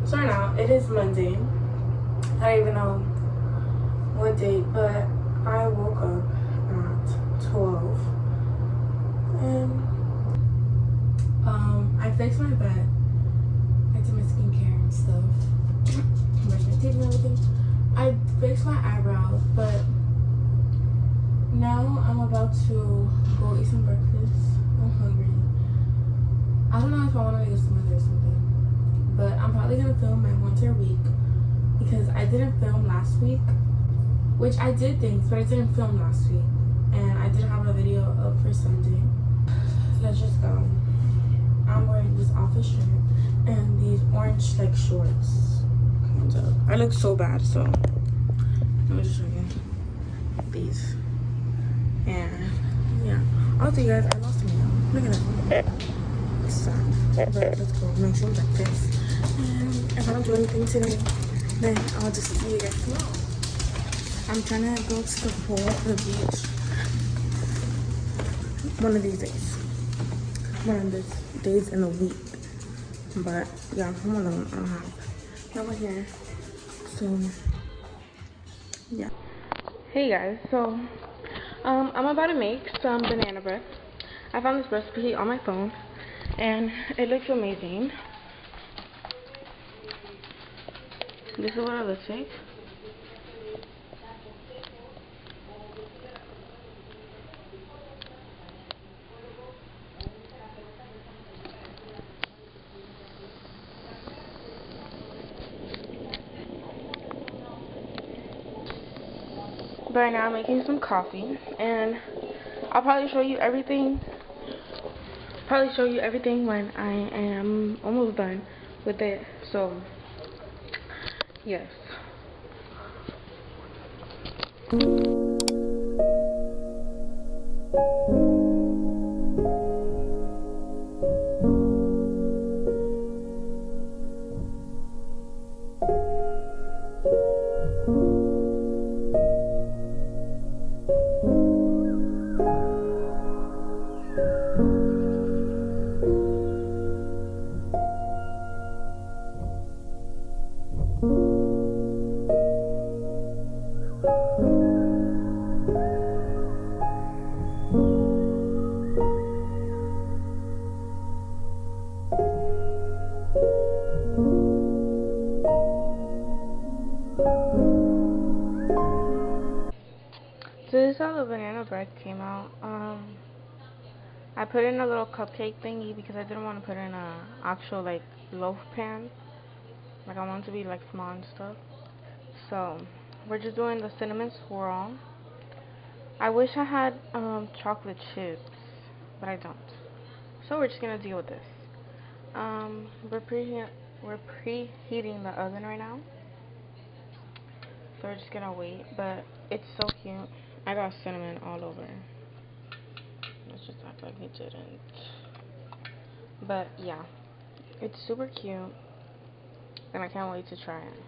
Sorry now, it is Monday. I don't even know what date, but I woke up at 12 and I fixed my bed. I did my skincare and stuff. Brushed my teeth and everything. I fixed my eyebrows, but now I'm about to go eat some breakfast. I'm hungry. I don't know if I want to make a smoothie or something, but I'm probably gonna film my winter week because I didn't film last week, which I did things, but I didn't film last week, and I didn't have a video up for Sunday. Let's just go. I'm wearing this office shirt and these orange like shorts. I look so bad, so let me just show you these. And yeah, I'll see you guys. I lost a meal. Look at that. So, but let's go make some breakfast. And if I don't do anything today, then I'll just see you guys tomorrow. I'm trying to go to the pool, the beach, one of these days. One of the days in the week. But yeah, I'm alone. I don't have no one here. So yeah. Hey guys, so I'm about to make some banana bread. I found this recipe on my phone and it looks amazing. This is what it looks like. But right now I'm making some coffee and I'll probably show you everything when I am almost done with it. So yes. So this is how the banana bread came out. I put in a little cupcake thingy because I didn't want to put in a actual like loaf pan. Like I want it to be like small and stuff. So we're just doing the cinnamon swirl. I wish I had chocolate chips, but I don't. So we're just gonna deal with this. We're preheating the oven right now. So we're just gonna wait, but it's so cute. I got cinnamon all over. Let's just act like we didn't. But yeah, it's super cute, and I can't wait to try it.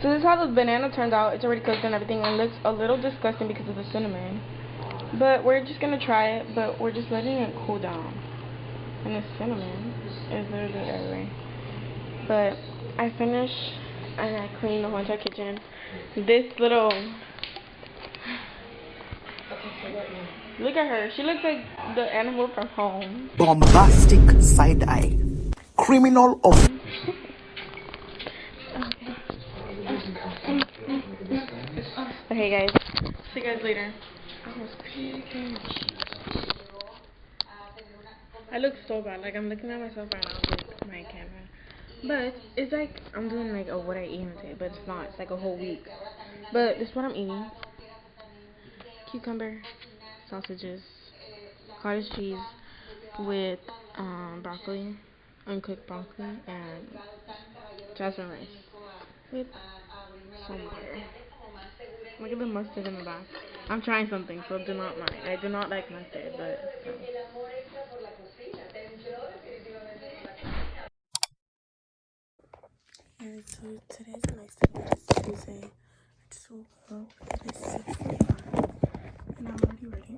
So this is how the banana turned out. It's already cooked and everything, and it looks a little disgusting because of the cinnamon. But we're just gonna try it, but we're just letting it cool down. And the cinnamon is literally everywhere. But I finished and I cleaned the whole entire kitchen. This little, look at her. She looks like the animal from Home. Bombastic side eye. Criminal of. Okay guys, see you guys later. I look so bad, like I'm looking at myself right now with my camera. But it's like I'm doing like a what I eat in a day, but it's not. It's like a whole week. But this is what I'm eating. Cucumber, sausages, cottage cheese with broccoli, uncooked broccoli, and jasmine rice with some butter. Look at the mustard in the back. I'm trying something, so do not mind. I do not like mustard, but and so today's the next day. It's Tuesday. I just woke up. It is 6:45, and I'm already ready.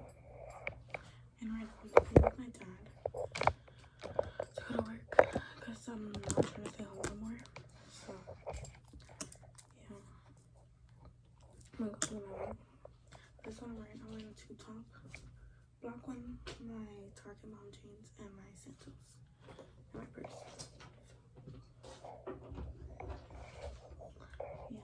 And right now I'm with my dad. a tube top. Black one, my Target mom jeans, and my sandals, and my purse. Yeah.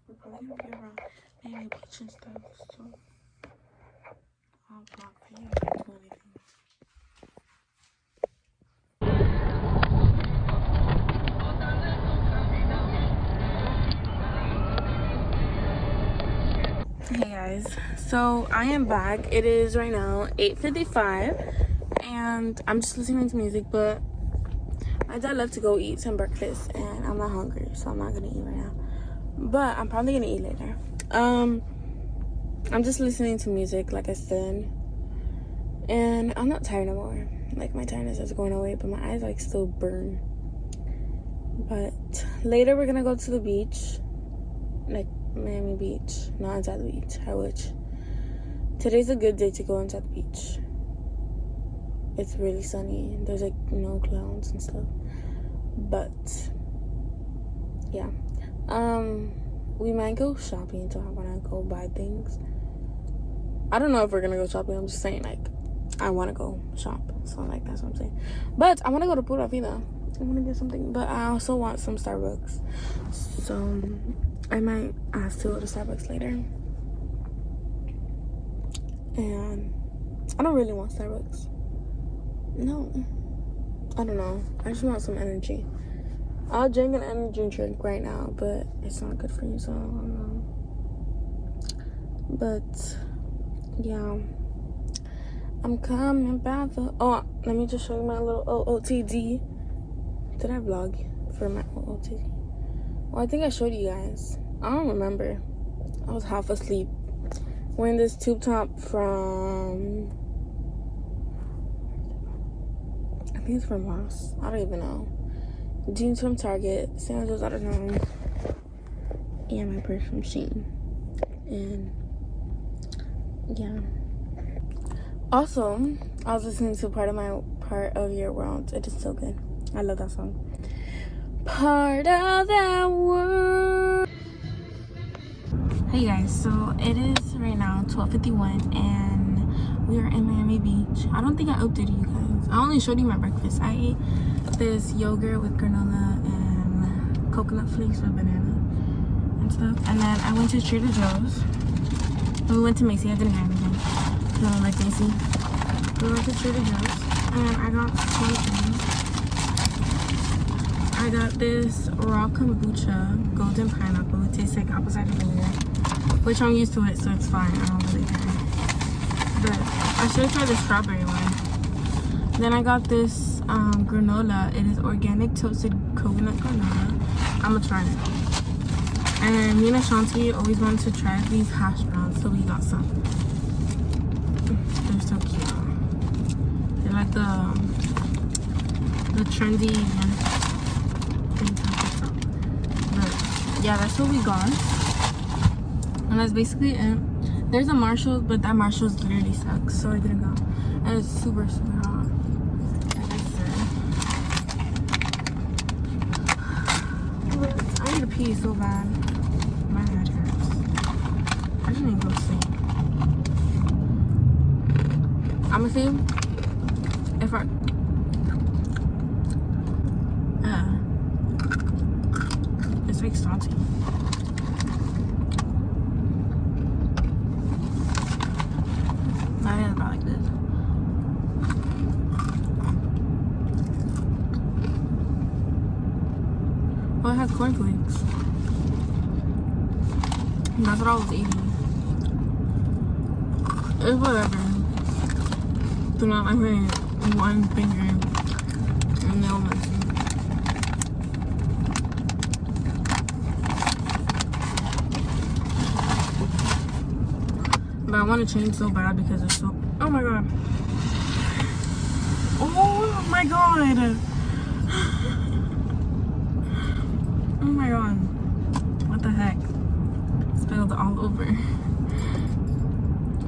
We're probably gonna be around Miami Beach and stuff, so I'll vlog for you if I do anything. Hey guys, so I am back. It is right now 8:55 and I'm just listening to music, but my dad left to go eat some breakfast and I'm not hungry, so I'm not gonna eat right now, but I'm probably gonna eat later. I'm just listening to music, like I said, and I'm not tired no more. Like, my tiredness is going away, but my eyes like still burn. But later we're gonna go to the beach, like Miami Beach, not inside the beach. I wish. Today's a good day to go inside the beach. It's really sunny. There's like no clouds and stuff. But yeah, we might go shopping, so I wanna go buy things. I don't know if we're gonna go shopping. I'm just saying, like, I wanna go shop. So like, that's what I'm saying. But I wanna go to Pura Vida. I wanna get something, but I also want some Starbucks. So I might ask to go to Starbucks later. And I don't really want Starbucks. No. I don't know. I just want some energy. I'll drink an energy drink right now, but it's not good for you, so I don't know. But yeah. I'm coming back. Oh, let me just show you my little OOTD. Did I vlog for my OOTD? Well, I think I showed you guys. I don't remember. I was half asleep. Wearing this tube top from, I think it's from Ross. I don't even know. Jeans from Target. Sandals, I don't know. And my purse from Shein. And yeah. Also, I was listening to Part of Your World. It is so good. I love that song. Part of that world. Hey guys, so it is right now 12:51 and we are in Miami Beach. I don't think I updated you guys. I only showed you my breakfast. I ate this yogurt with granola and coconut flakes with banana and stuff. And then I went to Trader Joe's. We went to Macy. I didn't get anything. I don't like Macy. We went to Trader Joe's and I got some things. I got this raw kombucha, golden pineapple. It tastes like apple cider vinegar, which I'm used to it, so it's fine. I don't really care. But I should try the strawberry one. Then I got this granola. It is organic toasted coconut granola. I'm gonna try it. And me and Ashanti always wanted to try these hash browns, so we got some. They're so cute. They're like the trendy things on TikTok. But yeah, that's what we got. And that's basically it. There's a Marshalls, but that Marshalls literally sucks, so I didn't go. And it's super, super hot. Like I said. But I need to pee so bad. My head hurts. I didn't even go to sleep. I'ma see if I it's like salty. My head is about like this. Well, it has cornflakes. That's what I was eating. It's whatever. Do not like my one finger and nail messy. But I want to change so bad because it's so. Oh my god. Oh my god. Oh my god. What the heck? Spilled all over.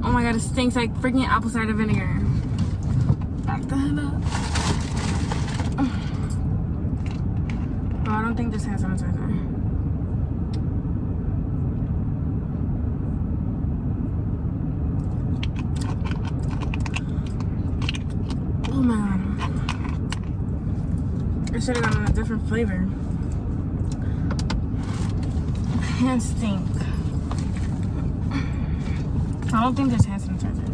Oh my god, it stinks like freaking apple cider vinegar. Back the hell up. Oh, I don't think this has sanitizer. should have gotten a different flavor. Hand stink. I don't think there's hand sanitizer.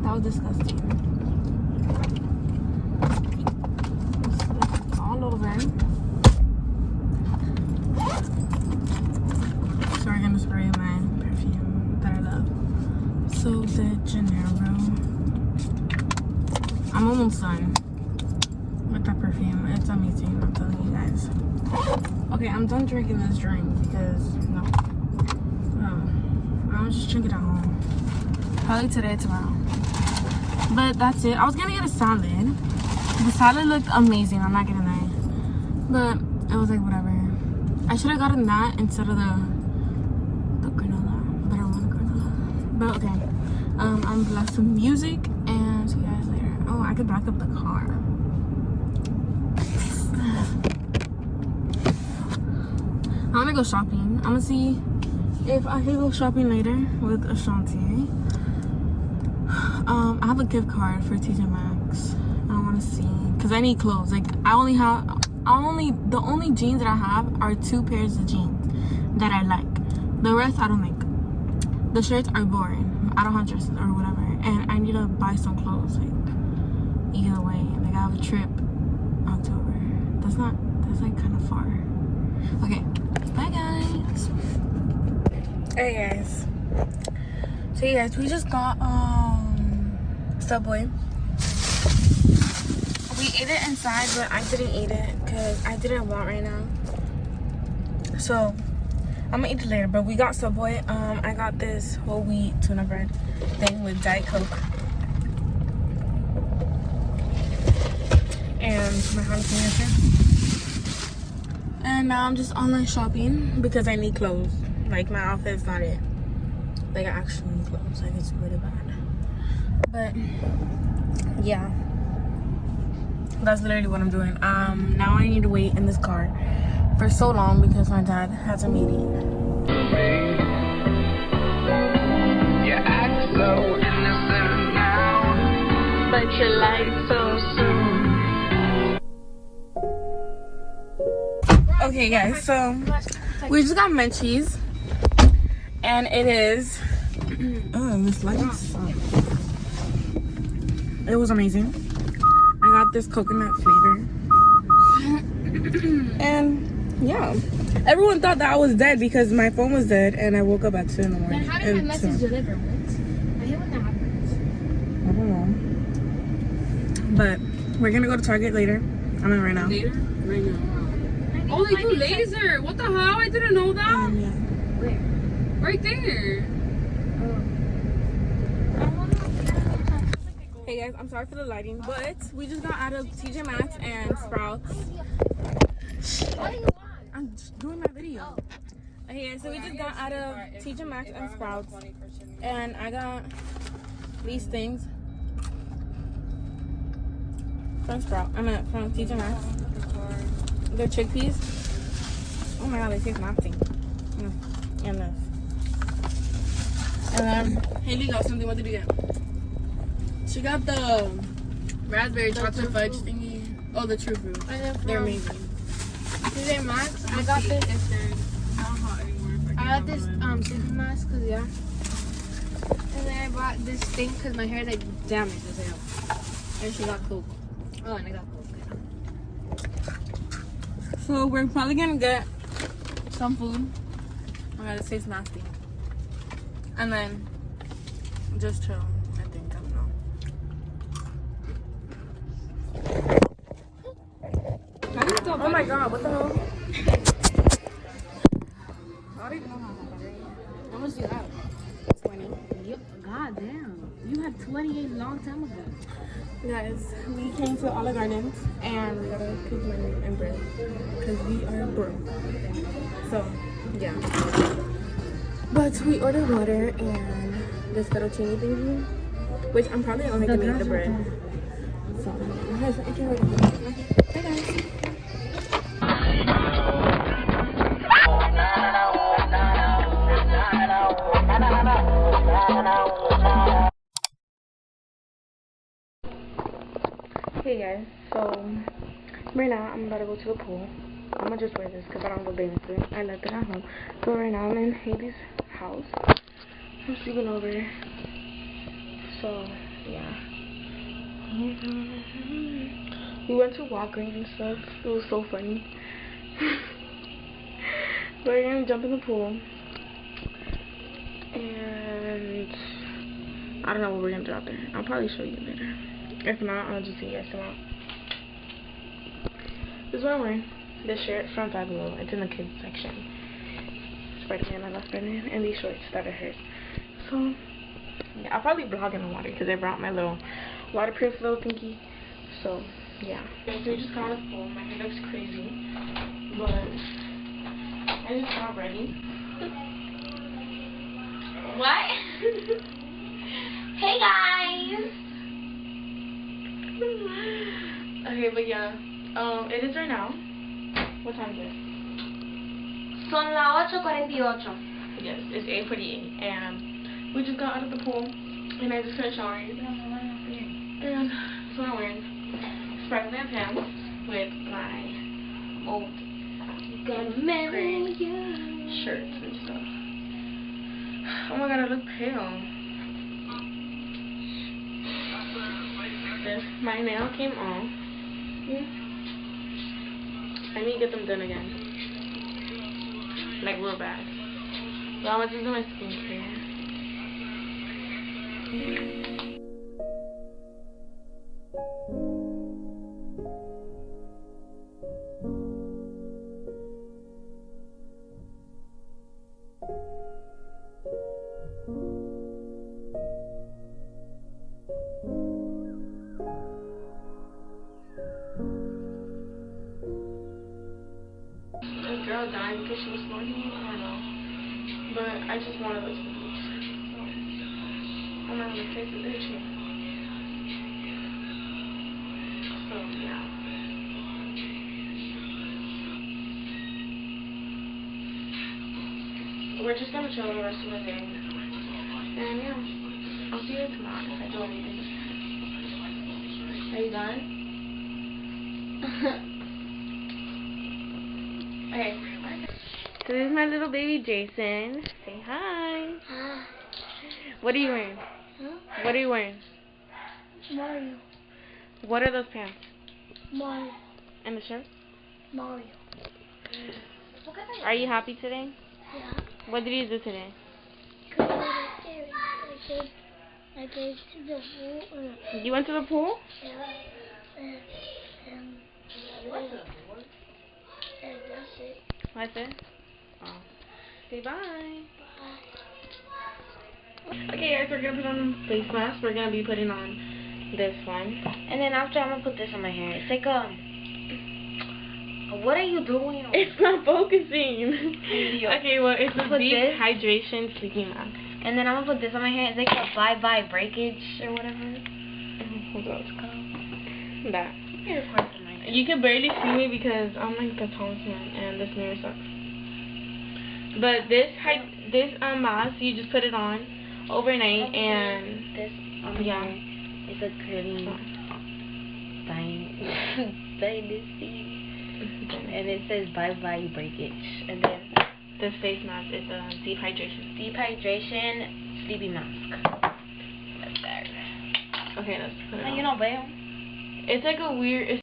That was disgusting. It's all over. So we're gonna spray my perfume that I love. So de Janeiro. I'm almost done with that perfume. It's amazing, I'm telling you guys. Okay, I'm done drinking this drink because no. I'll just drink it at home. Probably today or tomorrow. But that's it. I was gonna get a salad. The salad looked amazing, I'm not gonna lie. But it was like whatever. I should have gotten that instead of the granola. But I want the granola. But okay. I'm blessed with music and see you guys later. Oh, I could back up the car. I'm gonna go shopping. I'm gonna see if I can go shopping later with Ashanti. I have a gift card for TJ Maxx. I want to see because I need clothes. Like the only jeans that I have are 2 pairs of jeans that I like. The rest I don't like. The shirts are boring. I don't have dresses or whatever, and I need to buy some clothes. Like either way, like I have a trip October. That's like kind of far. Okay, bye guys. Hey guys. So you guys, we just got Subway. We ate it inside, but I didn't eat it because I didn't want right now. So I'm gonna eat it later. But we got Subway. I got this whole wheat tuna bread thing with Diet Coke and my jalapeno chips. And now I'm just online shopping because I need clothes. Like my outfit's not it. Like I actually need clothes. Like it's really bad. But yeah, that's literally what I'm doing. Now I need to wait in this car for so long because my dad has a meeting. You act so innocent now, But you like so soon. Okay guys, so we just got Menchie's and it is this light sucks. It was amazing. I got this coconut flavor. And yeah. Everyone thought that I was dead because my phone was dead and I woke up at 2 in the morning. Then how did my message deliver? What? I hate when that happens. I don't know. But we're gonna go to Target later. I'm in right now. Later? Right now. Oh, they do laser! What the hell? I didn't know that! Yeah. Where? Right there! Hey guys, I'm sorry for the lighting, but we just got out of TJ Maxx and Sprouts. What do you want? I'm just doing my video. Okay guys, so we just got out of TJ Maxx and Sprouts, and I got these things from from TJ Maxx. They're chickpeas. Oh my god, they taste nothing. And this. And then Haley got something. What did you get? She got the raspberry chocolate fudge thingy. Oh, the True Fruit. They're amazing. TJ Maxx, I got this. I got this TJ Maxx because yeah. And then I bought this thing because my hair is like damaged as hell. And she got Coke. Oh, and I got Coke. So we're probably gonna get some food. Oh my god, it tastes nasty. And then just chill. I think, I don't know. Oh my god, what the hell? I don't even know how much do you have? 20. Yep. God damn. You had 28 a long time ago. Guys, we came to Olive Gardens and we got a cook money and bread because we are broke. So, yeah. But we ordered water and this fettuccine thingy. which I'm probably only gonna eat the bread. So, hey guys. Hey guys, so right now I'm about to go to the pool. I'm gonna just wear this because I don't go bathing suit. I left it at home. So right now I'm in Haley's house. I'm sleeping over. So yeah. We went to Walgreens and stuff. It was so funny. We're gonna jump in the pool. And I don't know what we're gonna do out there. I'll probably show you later. If not, I'll just see you guys tomorrow. This is what I'm wearing. This shirt from Five Below. It's in the kids section. Spider-Man, I love Spider-Man. And these shorts that I heard. So, yeah, I'll probably vlog in the water because I brought my little waterproof little thingy. So, yeah. Okay, so we just got out of the pool. My hair looks crazy. But I just got ready. What? Hey guys! Okay, but yeah. It is right now. What time is it? Son las 8:48. Yes, it's 8:48, and we just got out of the pool, and I just finished showering. And that's what I'm wearing. Spider-Man pants with my old shirts and stuff. Oh my god, I look pale. This, my nail came off. I need to get them done again. Like real bad. So I'm just doing my skincare. Girl dying because she was smoking. I don't know. But I just wanted to go to the beach. So, I'm not gonna face it itchy. So, yeah. We're just gonna chill the rest of the day. And yeah, I'll see you tomorrow if I do anything. Are you done? Okay. So this is my little baby Jason. Say hi. What are you wearing? Huh? What are you wearing? Mario. What are those pants? Mario. And the shirt? Mario. Are you happy today? Yeah. What did you do today? I gave to the pool. You went to the pool? Yeah. And that's it. That's it? Oh. Say bye. Okay guys, we're gonna put on face mask. We're gonna be putting on this one. And then after I'm gonna put this on my hair. It's like what are you doing? It's not focusing. Okay, well it's a Put deep this? hydration sleeping mask. And then I'm gonna put this on my hair. It's like a bye-bye breakage or whatever. Hold on. It's called. That. Here's part of my You can barely see me because I'm like the tallest man and this mirror sucks. But this mask, you just put it on overnight and this on my yeah. hair. It's a curly dynasty. And it says bye-bye breakage. And then this face mask is a deep hydration. deep hydration sleepy mask. That's there. Okay, let's put it You on. know, babe. It's like a weird...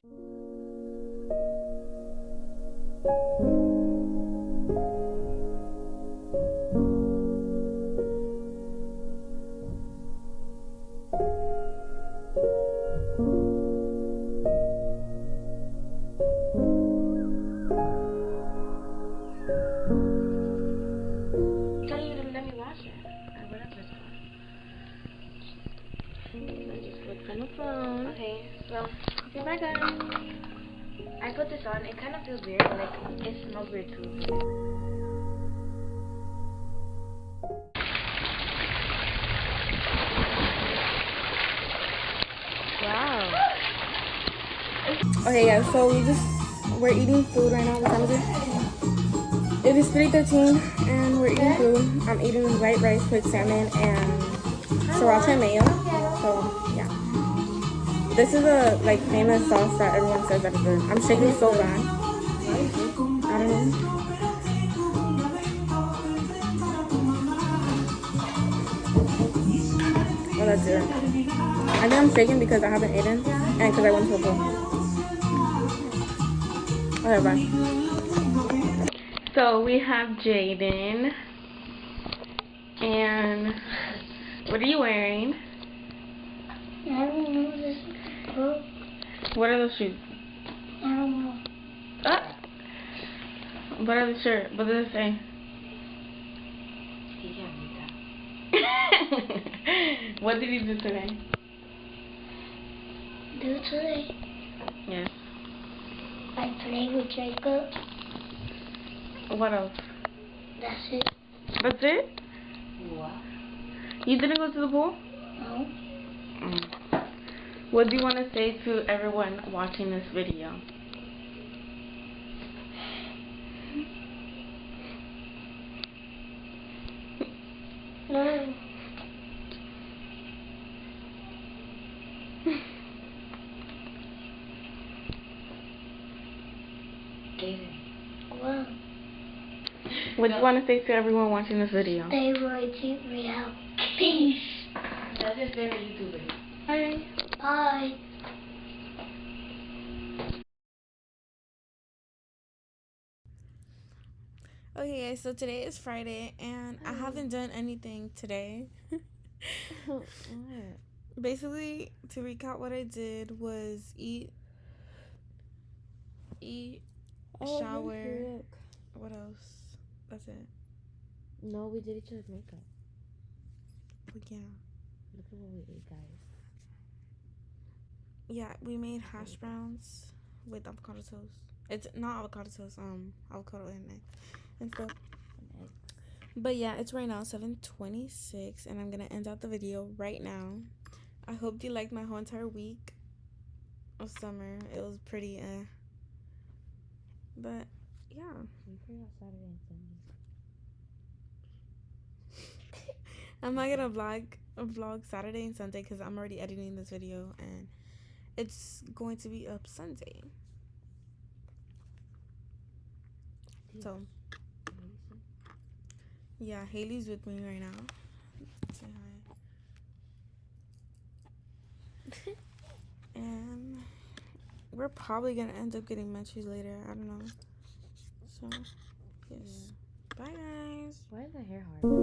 Let me wash it. Or whatever it's called. I just looked on the phone. Okay, so Okay, bye guys. I put this on. It kind of feels weird, but like it smells weird too. Okay, yeah, so we're eating food right now. What time is it? It is 3:13 and we're eating food. I'm eating white rice with salmon and sriracha mayo. So yeah. This is a like famous sauce that everyone says that is good. I'm shaking so bad. I don't know. Oh, that's it. I think I'm shaking because I haven't eaten and because I went to the pool. Okay, bye. So we have Jaden. And what are you wearing? I don't know this book. What are those shoes? I don't know. What are the shirt? What does it say? What did you do today? Do today? Yes. I play with Jacob. What else? That's it. That's it? What? You didn't go to the pool? No. What do you want to say to everyone watching this video? No. Well, What do you want to say to everyone watching this video? they will keep me out. Peace. That's your favorite YouTuber. Bye. Bye. Okay guys, so today is Friday and I haven't done anything today. Basically, to recap, what I did was eat, shower. What else? That's it. No, we did each other's makeup. But yeah. Look at what we ate, guys. Yeah, we made hash browns with avocado toast. It's not avocado toast, avocado and egg and stuff. But yeah, it's right now 7:26 and I'm gonna end out the video right now. I hope you liked my whole entire week of summer. It was pretty but yeah. We forgot Saturday and Sunday. I'm not gonna vlog Saturday and Sunday because I'm already editing this video and it's going to be up Sunday. So yeah, Haley's with me right now. Say hi. And we're probably gonna end up getting munchies later. I don't know. So yes. Bye guys. Why is my hair hard?